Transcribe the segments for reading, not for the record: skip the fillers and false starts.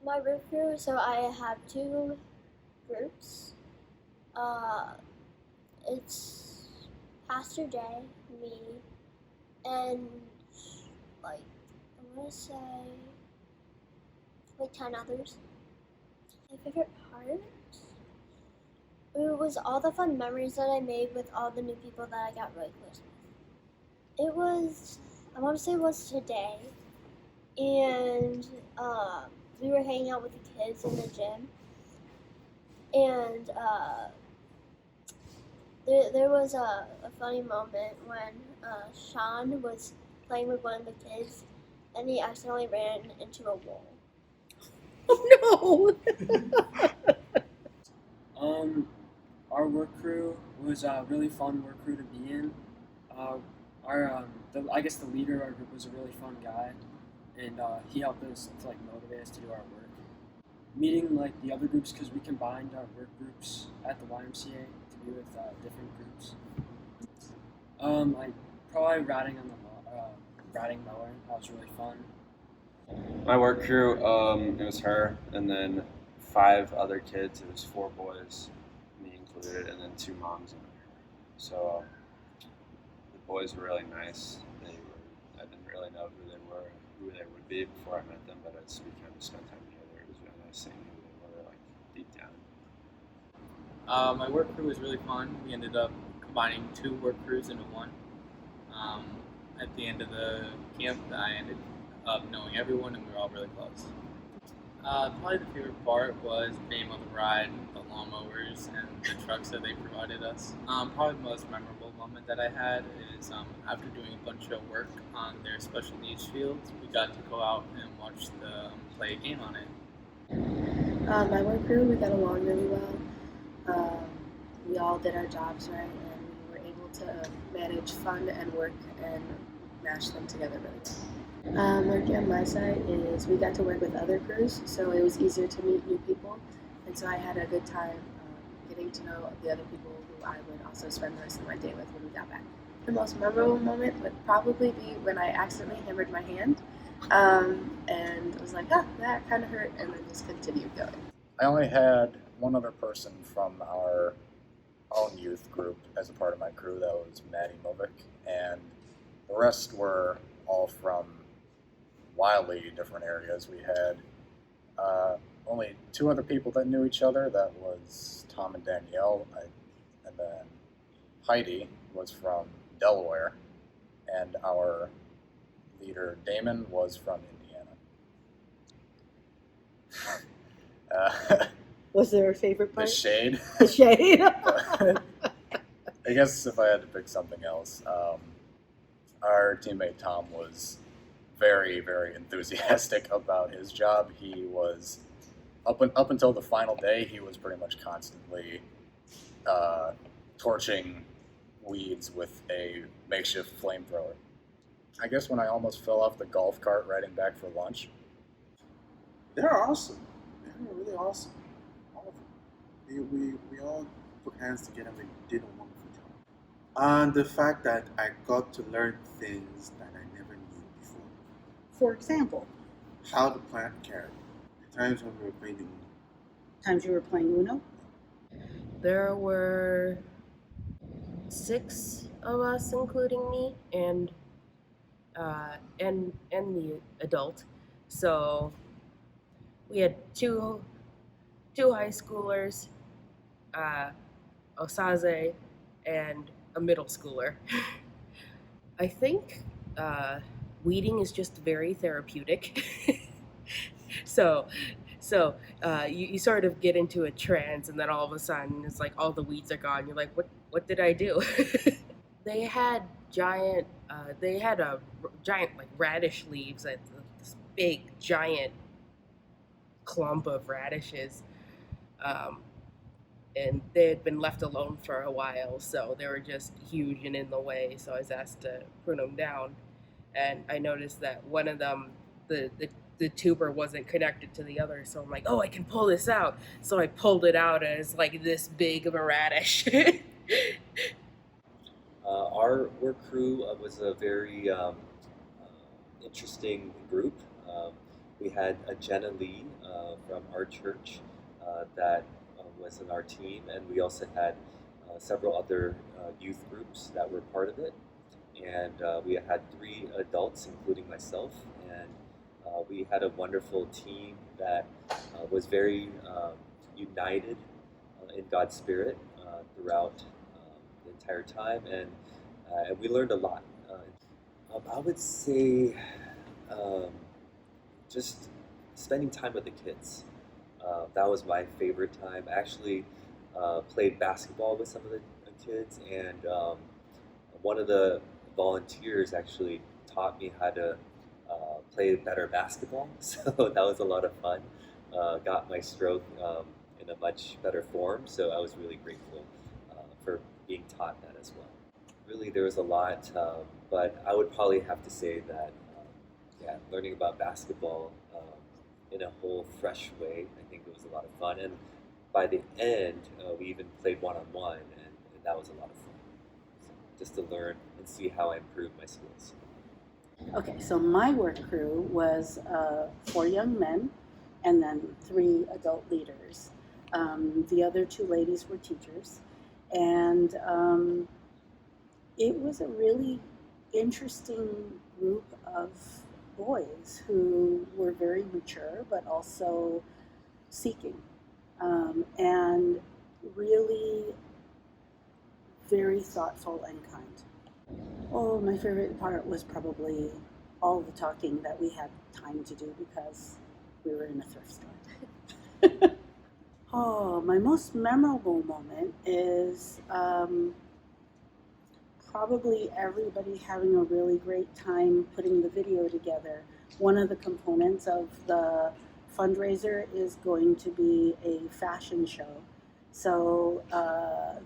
My work crew, so I have two groups. Uh, it's Pastor Jay, me, and like I'm gonna say like 10 others. My favorite part, it was all the fun memories that I made with all the new people that I got really close with. It was, I want to say it was today, and we were hanging out with the kids in the gym, and there was a funny moment when Sean was playing with one of the kids, and he accidentally ran into a wall. Oh no! Um, our work crew was a really fun work crew to be in. Uh, I guess the leader of our group was a really fun guy, and he helped us to like motivate us to do our work. Meeting like the other groups because we combined our work groups at the YMCA to be with different groups. Like probably riding mower. That was really fun. My work crew, it was her, and then five other kids. It was four boys, me included, and then two moms and her. So the boys were really nice. I didn't really know who they would be before I met them, but as we kind of spent time together, it was really nice seeing who they were, like deep down. My work crew was really fun. We ended up combining two work crews into one. Um, at the end of the camp, I ended up knowing everyone, and we were all really close. Probably the favorite part was being able to ride the lawnmowers and the trucks that they provided us. Probably the most memorable moment that I had is after doing a bunch of work on their special needs fields, we got to go out and watch the play a game on it. My work crew, we got along really well. Um, we all did our jobs right, and we were able to manage fun and work and mash them together really well. Working on my side is we got to work with other crews, so it was easier to meet new people, and so I had a good time getting to know the other people who I would also spend the rest of my day with when we got back. The most memorable moment would probably be when I accidentally hammered my hand, and was like, ah, that kind of hurt, and then just continued going. I only had one other person from our own youth group as a part of my crew. That was Maddie Movic, and the rest were all from wildly different areas. We had only two other people that knew each other. That was Tom and Danielle, and then Heidi was from Delaware, and our leader Damon was from Indiana. Was there a favorite The part? shade. The shade. But I guess if I had to pick something else, our teammate Tom was very, very enthusiastic about his job. He was up until the final day. He was pretty much constantly torching weeds with a makeshift flamethrower. I guess when I almost fell off the golf cart riding back for lunch. They're awesome. They're really awesome. All of them. We all put hands together and we did a wonderful job. And the fact that I got to learn things that I never knew before. For example, How to plant carrot. The times when we were playing the Uno. times you were playing Uno. There were 6 of us, including me, and the adult. So we had two high schoolers, Osaze, and a middle schooler. I think weeding is just very therapeutic. so you sort of get into a trance, and then all of a sudden it's like all the weeds are gone. You're like, what did I do? They had giant like radish leaves, like this big giant clump of radishes, and they had been left alone for a while, so they were just huge and in the way. So I was asked to prune them down, and I noticed that one of them, the tuber wasn't connected to the other, so I'm like, oh, I can pull this out. So I pulled it out, and it's like this big of a radish. Our work crew was a very interesting group. We had Jenna Lee, from our church that was in our team, and we also had several other youth groups that were part of it. And we had 3 adults, including myself, and we had a wonderful team that was very united in God's Spirit throughout the entire time, and we learned a lot. I would say just spending time with the kids. That was my favorite time. I actually played basketball with some of the kids, and one of the volunteers actually taught me how to play better basketball. So that was a lot of fun. Got my stroke in a much better form, so I was really grateful for being taught that as well. Really, there was a lot, but I would probably have to say that, learning about basketball in a whole fresh way, I think it was a lot of fun. And by the end, we even played one-on-one, and that was a lot of fun. So just to learn and see how I improved my skills. Okay, so my work crew was 4 young men and then 3 adult leaders. The other 2 ladies were teachers, and it was a really interesting group of boys who were very mature but also seeking, and really very thoughtful and kind. Oh, my favorite part was probably all the talking that we had time to do because we were in a thrift store. Oh, my most memorable moment is probably everybody having a really great time putting the video together. One of the components of the fundraiser is going to be a fashion show. So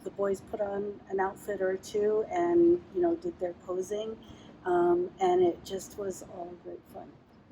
the boys put on an outfit or 2 and, did their posing, and it just was all great fun.